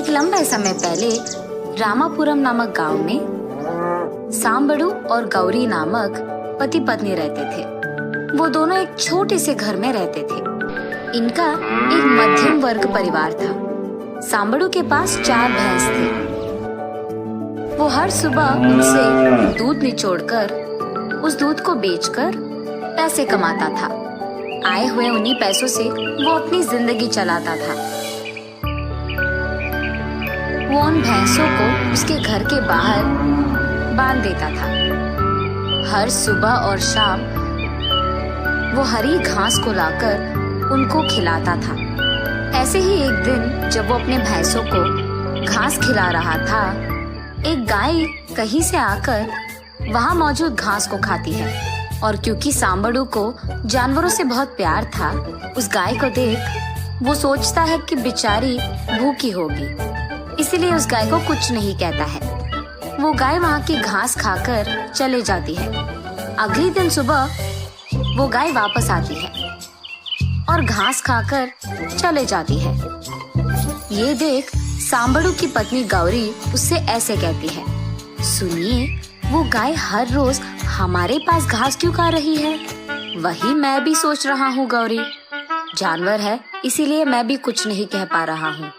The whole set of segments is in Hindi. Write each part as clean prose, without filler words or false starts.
एक लंबे समय पहले रामापुरम नामक गांव में सांबड़ू और गौरी नामक पति पत्नी रहते थे। वो दोनों एक छोटे से घर में रहते थे। इनका एक मध्यम वर्ग परिवार था। सांबड़ू के पास 4 भैंस थे। वो हर सुबह उनसे दूध निचोड़कर उस दूध को बेचकर पैसे कमाता था। आए हुए उन्हीं पैसों से वो अपनी जिंदगी चलाता था। वो उन भैंसों को उसके घर के बाहर बांध देता था। हर सुबह और शाम वो हरी घास को लाकर उनको खिलाता था। ऐसे ही एक दिन जब वो अपने भैंसों को घास खिला रहा था, एक गाय कहीं से आकर वहां मौजूद घास को खाती है। और क्योंकि सांबड़ू को जानवरों से बहुत प्यार था, उस गाय को देख वो सोचता है कि बेचारी भूखी होगी, इसीलिए उस गाय को कुछ नहीं कहता है। वो गाय वहाँ की घास खाकर चले जाती है। अगले दिन सुबह वो गाय वापस आती है और घास खाकर चले जाती है। ये देख सांबड़ू की पत्नी गौरी उससे ऐसे कहती है, सुनिए, वो गाय हर रोज हमारे पास घास क्यों खा रही है? वही मैं भी सोच रहा हूँ गौरी। जानवर है इसीलिए मैं भी कुछ नहीं कह पा रहा हूँ।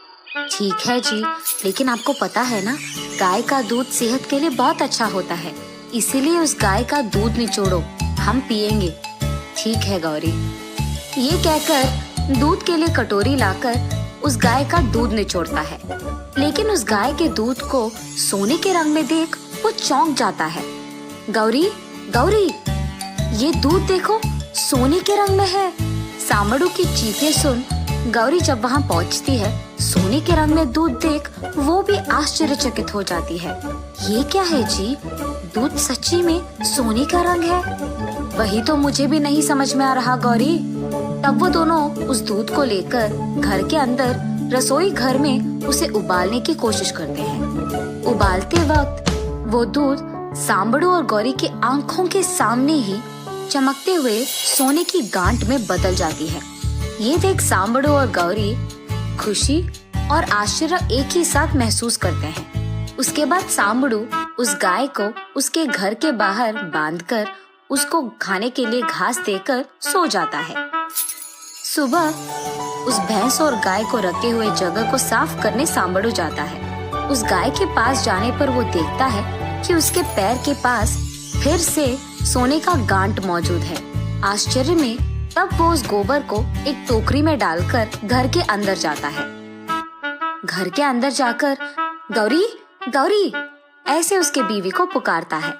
ठीक है जी, लेकिन आपको पता है ना, गाय का दूध सेहत के लिए बहुत अच्छा होता है, इसीलिए उस गाय का दूध निचोड़ो, हम पिएंगे। ठीक है गौरी। ये कहकर दूध के लिए कटोरी लाकर उस गाय का दूध निचोड़ता है। लेकिन उस गाय के दूध को सोने के रंग में देख वो चौंक जाता है। गौरी, गौरी, ये दूध देखो, सोने के रंग में है। सांबड़ू की चीखें सुन गौरी जब वहाँ पहुँचती है, सोने के रंग में दूध देख वो भी आश्चर्यचकित हो जाती है। ये क्या है जी? दूध सच्ची में सोने का रंग है? वही तो मुझे भी नहीं समझ में आ रहा गौरी। तब वो दोनों उस दूध को लेकर घर के अंदर रसोई घर में उसे उबालने की कोशिश करते हैं। उबालते वक्त वो दूध सांबड़ू और गौरी की आंखों के सामने ही चमकते हुए सोने की गांठ में बदल जाती है। ये देख सांबड़ू और गौरी खुशी और आश्चर्य एक ही साथ महसूस करते हैं। उसके बाद सांबड़ू उस गाय को उसके घर के बाहर बांधकर उसको खाने के लिए घास देकर सो जाता है। सुबह उस भैंस और गाय को रखे हुए जगह को साफ करने सांबड़ू जाता है। उस गाय के पास जाने पर वो देखता है कि उसके पैर के पास फिर से सोने का गांठ मौजूद है। आश्चर्य में तब वो उस गोबर को एक टोकरी में डालकर घर के अंदर जाता है। घर के अंदर जाकर गौरी, गौरी ऐसे उसके बीवी को पुकारता है।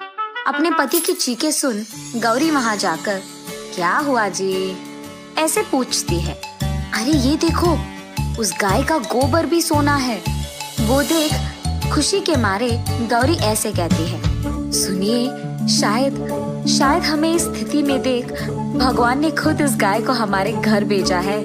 अपने पति की चीखें सुन गौरी वहाँ जाकर, क्या हुआ जी? ऐसे पूछती है। अरे ये देखो, उस गाय का गोबर भी सोना है। वो देख खुशी के मारे गौरी ऐसे कहती है, सुनिए, शायद हमें इस स्थिति में देख भगवान ने खुद इस गाय को हमारे घर भेजा है।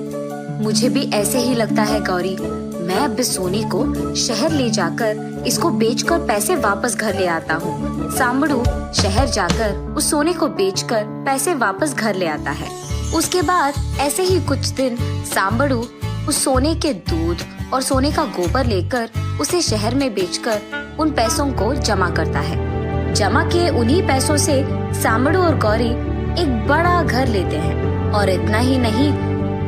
मुझे भी ऐसे ही लगता है गौरी। मैं अब इस सोने को शहर ले जाकर इसको बेचकर पैसे वापस घर ले आता हूँ। सांबड़ू शहर जाकर उस सोने को बेचकर पैसे वापस घर ले आता है। उसके बाद ऐसे ही कुछ दिन सांबड़ू उस सोने के दूध और सोने का गोबर लेकर उसे शहर में बेचकर उन पैसों को जमा करता है। जमा किए उन्हीं पैसों से सांबड़ू और गौरी एक बड़ा घर लेते हैं और इतना ही नहीं,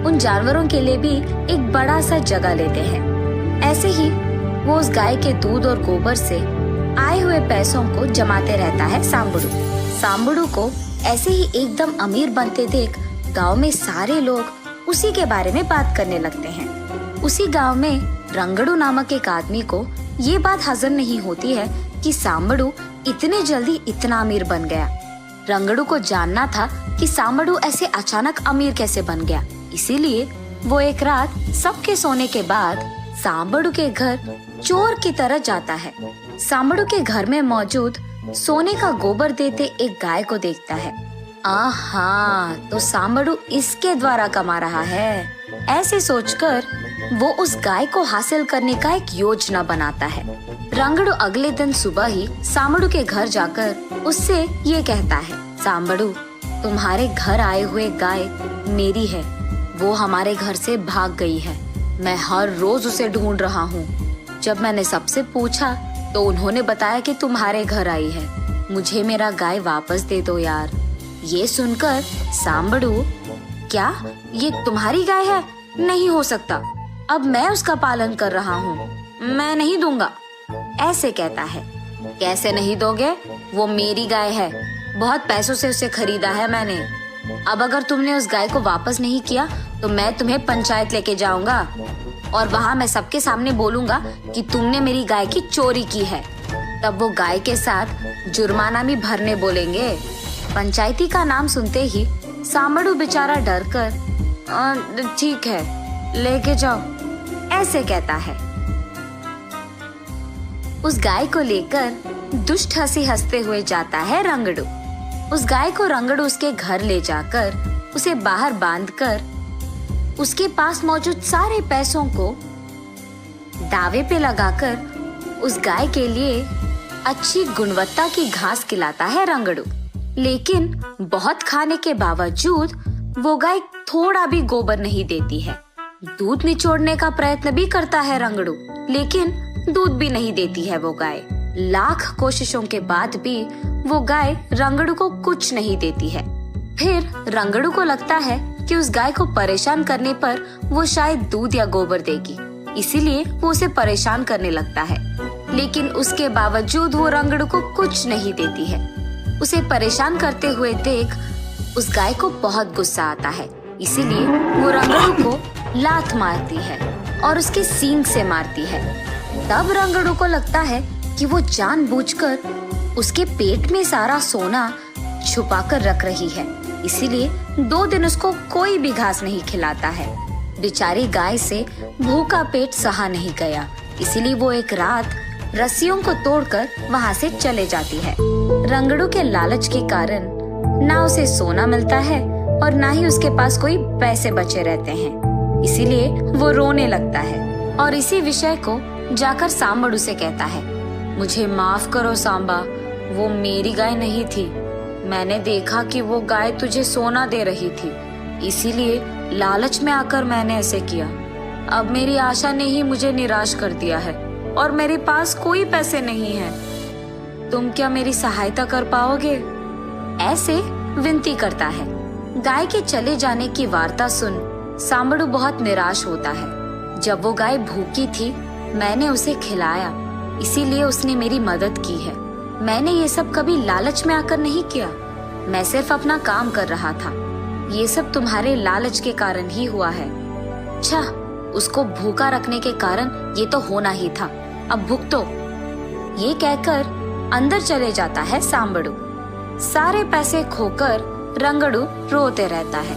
उन जानवरों के लिए भी एक बड़ा सा जगह लेते हैं। ऐसे ही वो उस गाय के दूध और गोबर से आए हुए पैसों को जमाते रहता है सांबड़ू। सांबड़ू को ऐसे ही एकदम अमीर बनते देख गांव में सारे लोग उसी के बारे में बात करने लगते हैं। उसी गांव में रंगड़ू नामक एक आदमी को ये बात हजम नहीं होती है कि सांबड़ू इतने जल्दी इतना अमीर बन गया। रंगड़ू को जानना था कि सांबड़ू ऐसे अचानक अमीर कैसे बन गया, इसीलिए वो एक रात सबके सोने के बाद सांबड़ू के घर चोर की तरह जाता है। सांबड़ू के घर में मौजूद सोने का गोबर देते एक गाय को देखता है। आहा, तो सांबड़ू इसके द्वारा कमा रहा है। ऐसे सोचकर वो उस गाय को हासिल करने का एक योजना बनाता है। रंगड़ू अगले दिन सुबह ही सांबड़ू के घर जाकर उससे ये कहता है, सांबड़ू, तुम्हारे घर आए हुए गाय मेरी है। वो हमारे घर से भाग गई है। मैं हर रोज उसे ढूंढ रहा हूँ। जब मैंने सबसे पूछा तो उन्होंने बताया कि तुम्हारे घर आई है, मुझे मेरा गाय वापस दे दो यार। ये सुनकर सांबड़ू, क्या ये तुम्हारी गाय है? नहीं हो सकता, अब मैं उसका पालन कर रहा हूँ, मैं नहीं दूंगा, ऐसे कहता है। कैसे नहीं दोगे? वो मेरी गाय है, बहुत पैसों से उसे खरीदा है मैंने। अब अगर तुमने उस गाय को वापस नहीं किया तो मैं तुम्हें पंचायत लेके जाऊंगा और वहाँ मैं सबके सामने बोलूंगा कि तुमने मेरी गाय की चोरी की है। तब वो गाय के साथ जुर्माना भी भरने बोलेंगे। पंचायती का नाम सुनते ही सांबड़ू बेचारा डर कर, ठीक है लेके जाओ, ऐसे कहता है। उस गाय को लेकर दुष्ट हंसी हंसते हुए जाता है रंगड़ू। उस गाय को रंगड़ू उसके घर ले जाकर उसे बाहर बांधकर उसके पास मौजूद सारे पैसों को दावे पे लगाकर उस गाय के लिए अच्छी गुणवत्ता की घास खिलाता है रंगड़ू। लेकिन बहुत खाने के बावजूद वो गाय थोड़ा भी गोबर नहीं देती है। दूध निचोड़ने का प्रयत्न भी करता है रंगड़ू, लेकिन दूध भी नहीं देती है वो गाय। लाख कोशिशों के बाद भी वो गाय रंगड़ू को कुछ नहीं देती है। फिर रंगड़ू को लगता है कि उस गाय को परेशान करने पर वो शायद दूध या गोबर देगी, इसीलिए वो उसे परेशान करने लगता है। लेकिन उसके बावजूद वो रंगड़ू को कुछ नहीं देती है। उसे परेशान करते हुए देख उस गाय को बहुत गुस्सा आता है, इसीलिए वो रंगड़ू को लात मारती है और उसके सींग से मारती है। तब रंगड़ू को लगता है कि वो जानबूझकर उसके पेट में सारा सोना छुपाकर रख रही है, इसीलिए 2 दिन उसको कोई भी घास नहीं खिलाता है। बेचारी गाय से भूखा पेट सहा नहीं गया, इसीलिए वो एक रात रस्सियों को तोड़कर वहाँ से चले जाती है। रंगड़ू के लालच के कारण ना उसे सोना मिलता है और ना ही उसके पास कोई पैसे बचे रहते हैं, इसीलिए वो रोने लगता है और इसी विषय को जाकर सांबड़ू से कहता है, मुझे माफ करो सांबा, वो मेरी गाय नहीं थी। मैंने देखा कि वो गाय तुझे सोना दे रही थी, इसीलिए लालच में आकर मैंने ऐसे किया। अब मेरी आशा ने ही मुझे निराश कर दिया है और मेरे पास कोई पैसे नहीं है। तुम क्या मेरी सहायता कर पाओगे? ऐसे विनती करता है। गाय के चले जाने की वार्ता सुन सांबड़ू बहुत निराश होता है। जब वो गाय भूखी थी मैंने उसे खिलाया, इसीलिए उसने मेरी मदद की है। मैंने ये सब कभी लालच में आकर नहीं किया, मैं सिर्फ अपना काम कर रहा था। ये सब तुम्हारे लालच के कारण ही हुआ है। अच्छा, उसको भूखा रखने के कारण ये तो होना ही था, अब भुगतो। ये कहकर अंदर चले जाता है सांबड़ू। सारे पैसे खोकर रंगड़ू रोते रहता है।